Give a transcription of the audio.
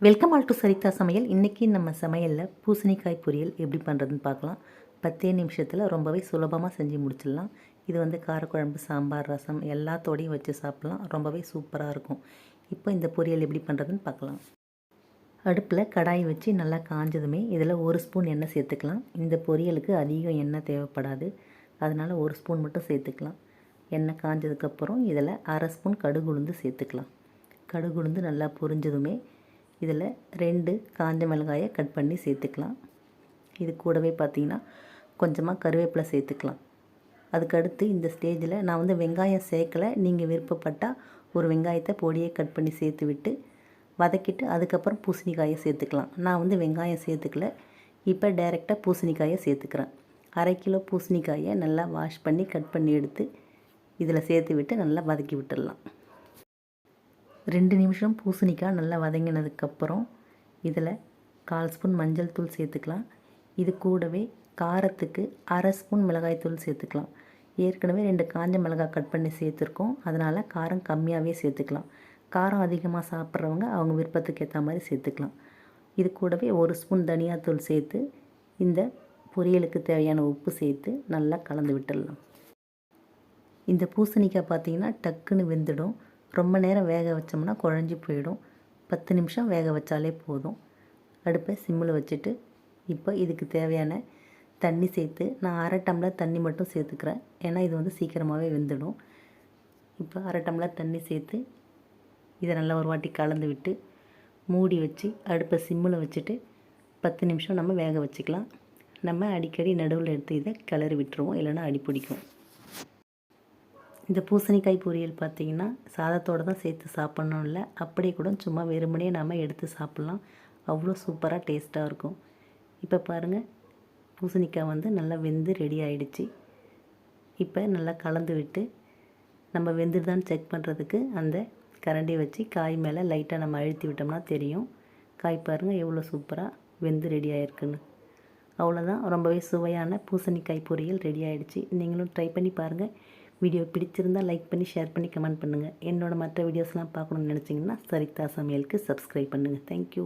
Welcome all to சரிதா சமையல். இன்றைக்கி நம்ம சமையலில் பூசணிக்காய் பொரியல் எப்படி பண்ணுறதுன்னு பார்க்கலாம். 10 நிமிஷத்தில் ரொம்பவே சுலபமாக செஞ்சு முடிச்சிடலாம். இது காரக்குழம்பு, சாம்பார், ரசம் எல்லாத்தோடையும் வச்சு சாப்பிட்லாம். ரொம்பவே சூப்பராக இருக்கும். இப்போ இந்த பொரியல் எப்படி பண்ணுறதுன்னு பார்க்கலாம். அடுப்பில் கடாய் வச்சு நல்லா காஞ்சதுமே இதில் 1 ஸ்பூன் எண்ணெய் சேர்த்துக்கலாம். இந்த பொரியலுக்கு அதிகம் எண்ணெய் தேவைப்படாது, அதனால் 1 ஸ்பூன் மட்டும் சேர்த்துக்கலாம். எண்ணெய் காஞ்சதுக்கப்புறம் இதில் 1/2 ஸ்பூன் கடுகு உளுந்து சேர்த்துக்கலாம். கடுகு உளுந்து நல்லா பொரிஞ்சதுமே இதில் 2 காஞ்ச மிளகாயை கட் பண்ணி சேர்த்துக்கலாம். இது கூடவே பார்த்திங்கன்னா கொஞ்சமாக கருவேப்பிலை சேர்த்துக்கலாம். அதுக்கடுத்து இந்த ஸ்டேஜில் நான் வெங்காயம் சேர்க்கலை. நீங்கள் விருப்பப்பட்டால் ஒரு வெங்காயத்தை பொடியை கட் பண்ணி சேர்த்து விட்டு வதக்கிட்டு அதுக்கப்புறம் பூசணிக்காயை சேர்த்துக்கலாம். நான் வெங்காயம் சேர்த்துக்கல. இப்போ டைரெக்டாக பூசணிக்காயை சேர்த்துக்கிறேன். 1/2 கிலோ பூசணிக்காயை நல்லா வாஷ் பண்ணி கட் பண்ணி எடுத்து இதில் சேர்த்து விட்டு நல்லா வதக்கி விட்டுடலாம். 2 நிமிஷம் பூசணிக்காய் நல்லா வதங்கினதுக்கப்புறம் இதில் 1/4 ஸ்பூன் மஞ்சள் தூள் சேர்த்துக்கலாம். இது கூடவே காரத்துக்கு 1/2 ஸ்பூன் மிளகாய்த்தூள் சேர்த்துக்கலாம். ஏற்கனவே 2 காஞ்ச மிளகாய் கட் பண்ணி சேர்த்துருக்கோம், அதனால் காரம் கம்மியாகவே சேர்த்துக்கலாம். காரம் அதிகமாக சாப்பிட்றவங்க அவங்க விருப்பத்துக்கு ஏற்ற மாதிரி சேர்த்துக்கலாம். இது கூடவே 1 ஸ்பூன் தனியாத்தூள் சேர்த்து இந்த பொரியலுக்கு தேவையான உப்பு சேர்த்து நல்லா கலந்து விட்டுடலாம். இந்த பூசணிக்காய் பார்த்திங்கன்னா டக்குன்னு வெந்துடும். ரொம்ப நேரம் வேக வச்சோம்னா குழஞ்சி போயிடும். 10 நிமிஷம் வேக வச்சாலே போதும். அடுப்பை சிம்மில் வச்சுட்டு இப்போ இதுக்கு தேவையான தண்ணி சேர்த்து நான் 1/2 டம்ளர் தண்ணி மட்டும் சேர்த்துக்கிறேன். ஏன்னா இது சீக்கிரமாகவே வெந்துடும். இப்போ 1/2 டம்ளர் தண்ணி சேர்த்து இதை நல்லா ஒரு வாட்டி கலந்து விட்டு மூடி வச்சு அடுப்பை சிம்மில் வச்சுட்டு 10 நிமிஷம் நம்ம வேக வச்சுக்கலாம். நம்ம அடிக்கடி நடுவில் எடுத்து இதை கிளறி விட்டுருவோம், இல்லைன்னா அடி பிடிக்கும். இந்த பூசணிக்காய் பொரியல் பார்த்திங்கன்னா சாதத்தோடு தான் சேர்த்து சாப்பிட்ணும் இல்லை, அப்படியே கூட சும்மா வெறுமனே நம்ம எடுத்து சாப்பிட்லாம். அவ்வளோ சூப்பராக டேஸ்ட்டாக இருக்கும். இப்போ பாருங்கள், பூசணிக்காய் நல்லா வெந்து ரெடி ஆகிடுச்சு. இப்போ நல்லா கலந்து விட்டு நம்ம வெந்துடுதான்னு செக் பண்ணுறதுக்கு அந்த கரண்டி வச்சு காய் மேலே லைட்டாக நம்ம அழுத்தி விட்டோம்னா தெரியும். காய் பாருங்கள் எவ்வளோ சூப்பராக வெந்து ரெடி ஆகிருக்குன்னு. அவ்வளோதான், ரொம்பவே சுவையான பூசணிக்காய் பொரியல் ரெடி ஆகிடுச்சு. நீங்களும் ட்ரை பண்ணி பாருங்கள். வீடியோ பிடிச்சிருந்தால் லைக் பண்ணி, ஷேர் பண்ணி, கமெண்ட் பண்ணுங்கள். என்னோடய மற்ற வீடியோஸ்லாம் பார்க்கணுன்னு நினச்சிங்கன்னா சரிதா சமையலுக்கு சப்ஸ்கிரைப் பண்ணுங்கள். தேங்க்யூ.